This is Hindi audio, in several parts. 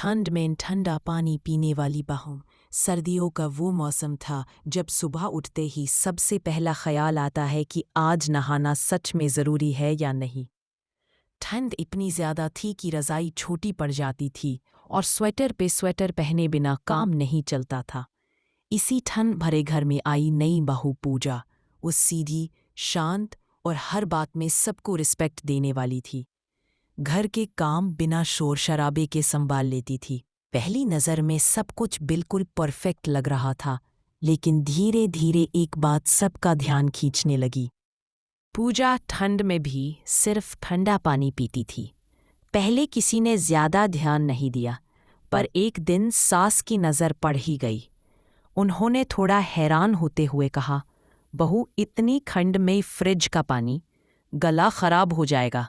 ठंड में ठंडा पानी पीने वाली बहू। सर्दियों का वो मौसम था जब सुबह उठते ही सबसे पहला ख्याल आता है कि आज नहाना सच में ज़रूरी है या नहीं। ठंड इतनी ज़्यादा थी कि रज़ाई छोटी पड़ जाती थी और स्वेटर पे स्वेटर पहने बिना काम नहीं चलता था। इसी ठंड भरे घर में आई नई बहू पूजा। वो सीधी, शांत और हर बात में सबको रिस्पेक्ट देने वाली थी। घर के काम बिना शोर शराबे के संभाल लेती थी। पहली नज़र में सब कुछ बिल्कुल परफेक्ट लग रहा था, लेकिन धीरे धीरे एक बात सबका ध्यान खींचने लगी। पूजा ठंड में भी सिर्फ ठंडा पानी पीती थी। पहले किसी ने ज़्यादा ध्यान नहीं दिया, पर एक दिन सास की नज़र पड़ ही गई। उन्होंने थोड़ा हैरान होते हुए कहा, बहू, इतनी ठंड में फ्रिज का पानी, गला खराब हो जाएगा।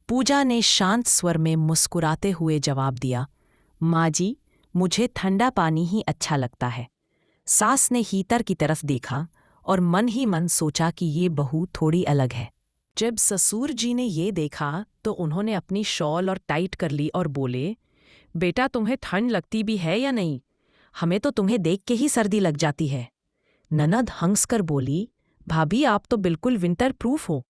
पूजा ने शांत स्वर में मुस्कुराते हुए जवाब दिया, माँ जी, मुझे ठंडा पानी ही अच्छा लगता है। सास ने हीटर की तरफ देखा और मन ही मन सोचा कि ये बहू थोड़ी अलग है। जब ससुर जी ने ये देखा तो उन्होंने अपनी शॉल और टाइट कर ली और बोले, बेटा, तुम्हें ठंड लगती भी है या नहीं? हमें तो तुम्हें देख के ही सर्दी लग जाती है। ननद हंसकर बोली, भाभी, आप तो बिल्कुल विंटर प्रूफ हो।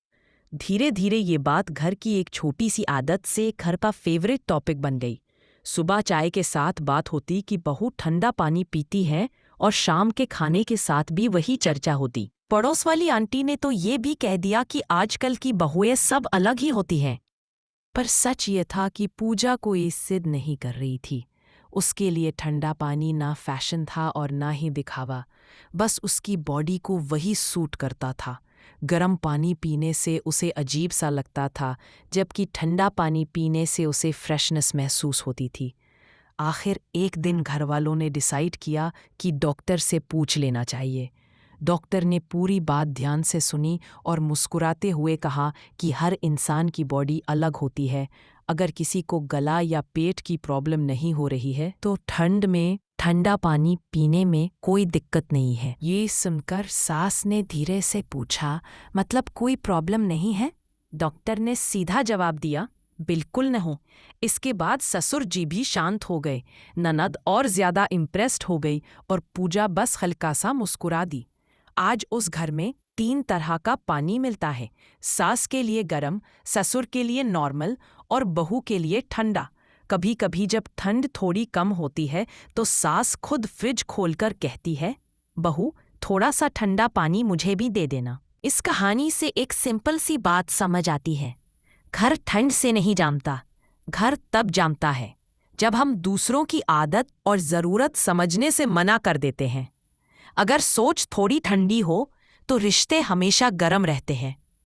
धीरे धीरे ये बात घर की एक छोटी सी आदत से घर का फेवरेट टॉपिक बन गई। सुबह चाय के साथ बात होती कि बहू ठंडा पानी पीती है, और शाम के खाने के साथ भी वही चर्चा होती। पड़ोस वाली आंटी ने तो ये भी कह दिया कि आजकल की बहुएं सब अलग ही होती हैं। पर सच ये था कि पूजा कोई जिद नहीं कर रही थी। उसके लिए ठंडा पानी ना फैशन था और ना ही दिखावा, बस उसकी बॉडी को वही सूट करता था। गर्म पानी पीने से उसे अजीब सा लगता था, जबकि ठंडा पानी पीने से उसे फ्रेशनेस महसूस होती थी। आखिर एक दिन घरवालों ने डिसाइड किया कि डॉक्टर से पूछ लेना चाहिए। डॉक्टर ने पूरी बात ध्यान से सुनी और मुस्कुराते हुए कहा कि हर इंसान की बॉडी अलग होती है। अगर किसी को गला या पेट की प्रॉब्लम नहीं हो रही है तो ठंड में ठंडा पानी पीने में कोई दिक्कत नहीं है। ये सुनकर सास ने धीरे से पूछा, मतलब कोई प्रॉब्लम नहीं है? डॉक्टर ने सीधा जवाब दिया, बिल्कुल नहीं। इसके बाद ससुर जी भी शांत हो गए, ननद और ज्यादा इम्प्रेस्ड हो गई और पूजा बस हल्का सा मुस्कुरा दी। आज उस घर में 3 तरह का पानी मिलता है, सास के लिए गरम, ससुर के लिए नॉर्मल और बहू के लिए ठंडा। कभी कभी जब ठंड थोड़ी कम होती है तो सास खुद फ्रिज खोलकर कहती है, बहू, थोड़ा सा ठंडा पानी मुझे भी दे देना। इस कहानी से एक सिंपल सी बात समझ आती है, घर ठंड से नहीं जमता, घर तब जमता है जब हम दूसरों की आदत और ज़रूरत समझने से मना कर देते हैं। अगर सोच थोड़ी ठंडी हो तो रिश्ते हमेशा गर्म रहते हैं।